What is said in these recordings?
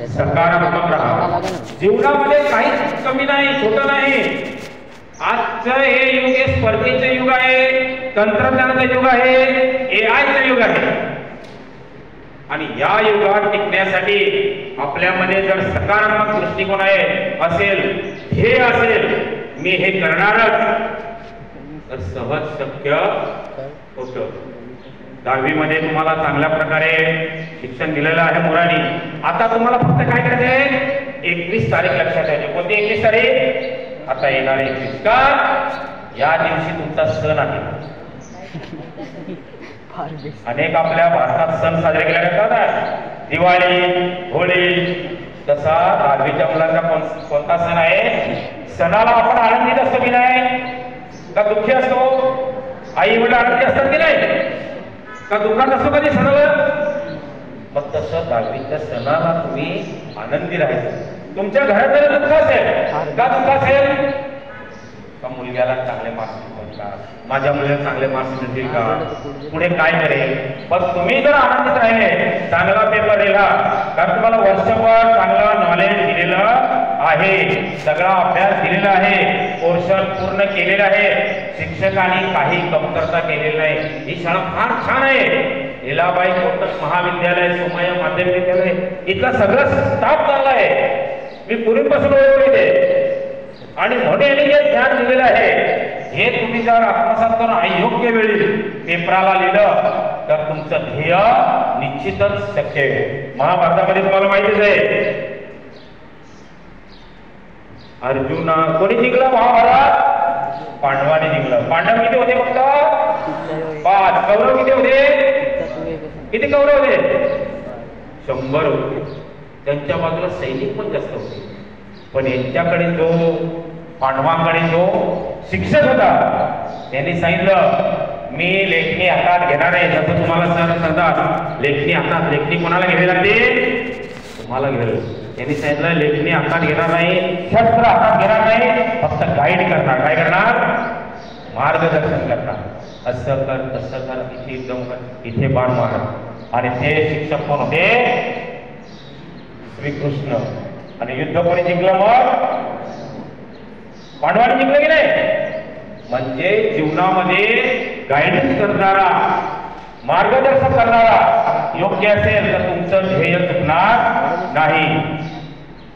सकारात्मक राहा. जीवनामध्ये काहीच कमी नाही, छोटं नाही. आजचं हे युग हे स्पर्धेचं युग आहे, तंत्रज्ञानाचं युग आहे, एआयचं युग आहे. आणि या युगात टिकण्यासाठी आपल्यामध्ये जर सकारात्मक दृष्टिकोन असेल, ध्येय असेल, मी हे करणारच, तर सहज शक्य होतं. 10वी मध्ये तुम्हाला चांगल्या प्रकारे शिक्षण दिलेलं आहे मुलांनी. आता तुम्हाला फक्त काय करायचं आहे, 21 तारीख लक्षात ठेवायची. कोणती 21 तारीख? आता येणारे 21 का? या दिवशी तुमचा सण आहे. अनेक आपल्या भारतात सण साजरे केले जातात, दिवाळी, होळी. तसा 10वीच्या मुलांचा कोणता सण आहे? सणाला आपण आनंदित असतो की नाही, का दुःखी असतो? आई वडील आनंदी असतात की नाही, का दुःखात असतो कधी सणाला? मग तसं 10वीच्या सणाला तुम्ही आनंदी राहायचं. तुमच्या घरात जर दुःख असेल, का दुःख असेल? का मुलग्याला चांगले मार्क्स मिळतील का, माझ्या मुलीला चांगले मार्क्स मिळतील का, पुढे काय करेल? पण तुम्ही जर आनंदित राहिले, चांगला पेपर दिला, कारण तुम्हाला वर्षभर चांगला नॉलेज दिलेलं आहे, सगळा अभ्यास दिलेला आहे, पोर्शन पूर्ण केलेला आहे, शिक्षकांनी काही कमतरता केलेली नाही. ही शाळा फार छान आहे. लीलाबाई कोटक महाविद्यालय, सोमय्या माध्यमिक विद्यालय, इथला सगळा स्टाफ चांगला आहे. मी पूर्वीपासून ओळखतो इथे. आणि म्हणून यांनी जे ज्ञान दिलेलं आहे, हे तुम्ही जर आत्मसात करून अयोग्य वेळी पेपराला लिहिलं, तर तुमचं ध्येय निश्चितच शक्य आहे. महाभारतामध्ये तुम्हाला माहितीच आहे, अर्जुन कोणी जिंकलं महाभारत? पांडवांनी जिंकलं. पांडव किती होते? फक्त 5. कौरव किती होते? किती कौरव होते? 100 होते. त्यांच्या बाजूला सैनिक पण जास्त होते. पण यांच्याकडे जो, पांडवांकडे जो शिक्षक होता, त्यांनी सांगितलं, मी लेखणी हातात घेणार आहे. जसं तुम्हाला सर सांगतात, लेखणी हातात, लेखणी कोणाला घ्यावी लागते? तुम्हाला घ्यावी. त्यांनी सांगितलं, लेखणी हातात घेणार नाही, शस्त्र हातात घेणार नाही, फक्त गाईड करणार. काय करणार? मार्गदर्शन करणार. असं कर, तसं कर, इथे एकदम कर, इथे बाण मार. आणि ते शिक्षक कोण होते? श्रीकृष्ण. आणि युद्ध कोणी जिंकलं? मग पांडवांनी जिंकलं की नाही? म्हणजे जीवनामध्ये गायडन्स करणारा, मार्गदर्शन करणारा योग्य असेल तर तुमचं ध्येय चुकणार नाही.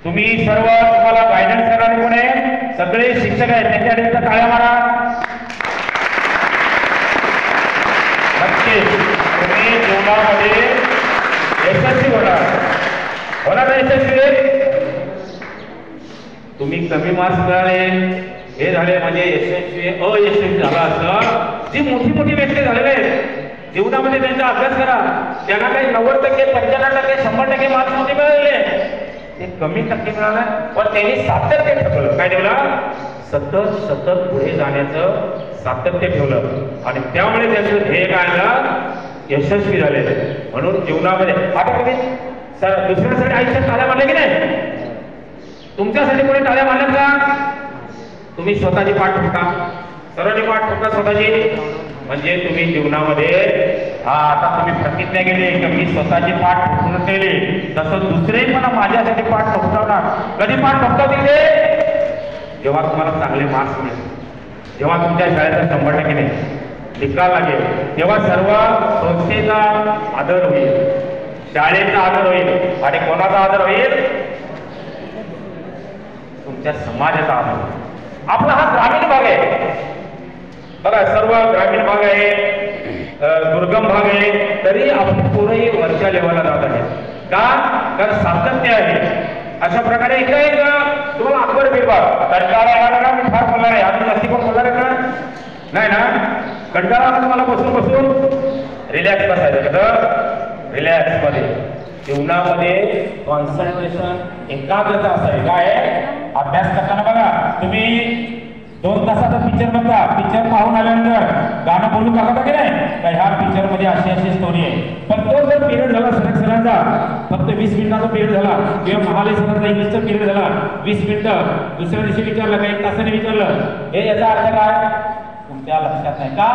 तुम्ही सर्व, तुम्हाला गायडन्स करणारे कोण आहे? सगळे शिक्षक आहेत. त्यांच्याकडे टाळ्या मारा. नक्कीच तुम्ही जीवनामध्ये यशस्वी होणार ना? यशस्वी. तुम्ही कमी मार्क्स मिळाले, हे झाले म्हणजे यशस्वी, अयशस्वी झाला असं. जी मोठी मोठी व्यक्ती झालेले आहेत जीवनामध्ये, त्यांचा अभ्यास करा. त्यांना काही 90%, 95%, 100% मार्क्स नव्हते मिळालेले, ते कमी टक्के मिळाला, पण त्यांनी सातत्य ठेवलं. काय ठेवलं? सतत पुढे जाण्याचं सातत्य ठेवलं. आणि त्यामुळे त्यांचं ध्येय काय आलं? यशस्वी झाले. म्हणून जीवनामध्ये आता तुम्ही दुसऱ्यासाठी आयुष्यात टाळ्या मारल्या की नाही? तुमच्यासाठी कोणी टाळ्या मारल्यात का? तुम्ही स्वतःची पाठ ठोका, सर्वांनी पाठ ठोका स्वतःची. म्हणजे तुम्ही जीवनामध्ये आता तुम्ही प्रतिज्ञा केली की मी स्वतःची पाठ ठोकून केली, तसं दुसरे पण माझ्यासाठी पाठ ठोकवणार. कधी पाठ ठोकवतील ते? जेव्हा तुम्हाला चांगले मार्क्स मिळतील, जेव्हा तुमच्या शाळेचा 100% निकाल लागेल, तेव्हा सर्व संस्थेचा आदर होईल, शाळेचा आदर होईल. आणि कोणाचा आदर होईल? तुमच्या समाजाचा आदर. आपला हा ग्रामीण भाग आहे बघा, सर्व ग्रामीण भाग आहे, दुर्गम भाग आहे, तरी आपण पुरेही वरच्या लेवलला जात आहे. का? कारण सातत्य आहे. अशा प्रकारे एक तुम्हाला अकबर बिरबाग कंटाळा येणार ना? मी फार बोलणार आहे, अजून जास्ती कोण बोलणार आहे का? नाही ना? कंटाळा तुम्हाला बसून रिलॅक्स बसायचं. कसं? रिलॅक्स मध्ये. जीवनामध्ये कॉन्सन्ट्रेशन, एकाग्रता असावी. काय आहे? अभ्यास करताना बघा, तुम्ही 2 तासाचा पिक्चर बघता, पिक्चर पाहून आल्यानंतर गाणं बोलून टाकता की नाही, का ह्या पिक्चर मध्ये अशी स्टोरी आहे. पण तो जर पिरियड झाला सरांचा, फक्त 20 मिनिटाचा पिरियड झाला, किंवा महालय सरांचा इंग्लिशचा पिरियड झाला 20 मिनिटं, दुसऱ्या दिवशी विचारलं का 1 तासाने विचारलं, हे याचा अर्थ काय? तुमच्या लक्षात नाही का?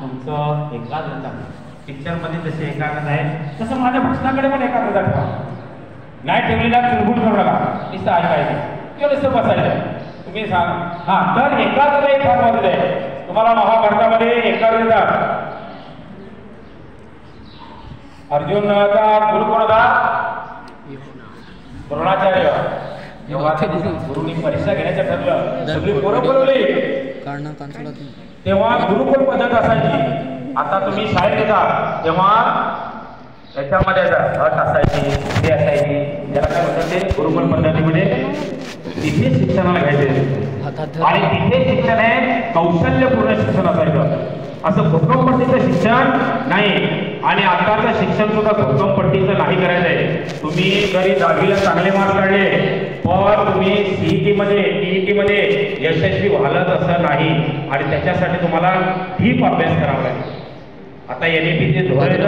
तुमचं एकाग्रता. पिक्चर मध्ये जसे एकाग्रता आहे, तसं माझ्या भाषणाकडे पण एकाग्रता ठेवा. नाही ठेवली ना चुरबुट करू नका, नुसतं ऐकायचं किंवा नुसतं बसायचं. तुम्ही सांग हा तर एकाग्रता एक फार महत्त्वाचं आहे. तुम्हाला महाभारतामध्ये एकाग्रता अर्जुनाचा गुरु कोण होता? द्रोणाचार्य. जेव्हा गुरुनी परीक्षा घेण्याचं ठरलं, सगळी पोरं बोलवली, तेव्हा गुरुकुल पद्धत असायची. आता तुम्ही शाळेत येता तेव्हा त्याच्यामध्ये अट असायची, ते असायची, ज्याला काय म्हणतात ते गुरुकुल पद्धतीमध्ये तिथे शिक्षणाला घ्यायचे आणि तिथे शिक्षण आहे कौशल्यपूर्ण शिक्षण असायचं. असं भोकमपट्टीचं शिक्षण नाही. आणि आताचं शिक्षण सुद्धा भोकमपट्टीचं नाही करायचंय. तुम्ही जरी 10वीला चांगले मार्क काढले पण तुम्ही सीईटी मध्ये यशस्वी व्हालच असं नाही आणि त्याच्यासाठी तुम्हाला डीप अभ्यास करावा लागेल. आता NEP जे धोरण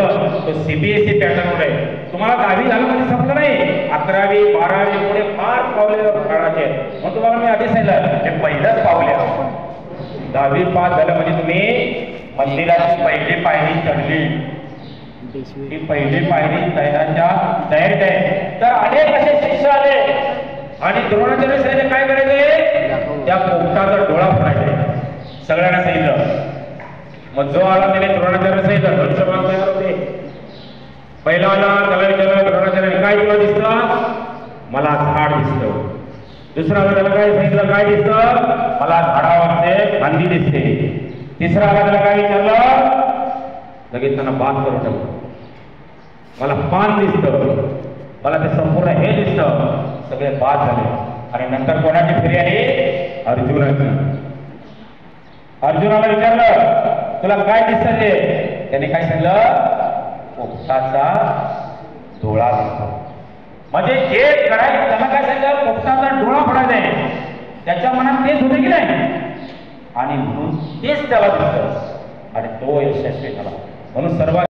तो CBSE पॅटर्न आहे. तुम्हाला 10वी झालं म्हणजे संपलं नाही, 11वी 12वी पुढे फार पावले काढायचे. मग तुम्हाला मी आधी सांगितलं हे पहिलंच पावले. 10वी पास झालं म्हणजे तुम्ही मंदिराची पहिली पायरी चढली. ही पहिली पायरी तयारीच्या तयारीत आहे. तर अनेक असे शिष्य आले आणि द्रोणाचार्य साहेब काय करायचे? त्या पोपटाचा डोळा फोडायचा. सगळ्यांना सांगितलं. मग जो आला त्याने द्रोणाचार्य सांगितलं, धनुष्यबाण तयार होते. पहिला आला त्याला विचारलं द्रोणाचार्य काय तुला दिसतं? मला झाड दिसतं. दुसरा आला त्याला काय सांगितलं, काय दिसतं? मला झाडावरचे फांदी दिसते. तिसरा आला त्याला काय विचारलं? लगेच त्यांना बात करून टाकलं. मला पान दिसतं, मला ते संपूर्ण हे दिसतं. सगळे बाद झाले आणि नंतर कोणाची फेरी आली? अर्जुनाची. अर्जुनाला विचारलं तुला काय दिसतं ते? त्याने काय सांगितलं? पोपटाचा डोळा दिसतो. म्हणजे जे करायचं त्याला काय सांगितलं? पोपटाचा डोळा फोडायचा आहे. त्याच्या मनात तेच होते की नाही आणि म्हणून तेच त्याला दिसतं आणि तो यशस्वी झाला. म्हणून सर्वात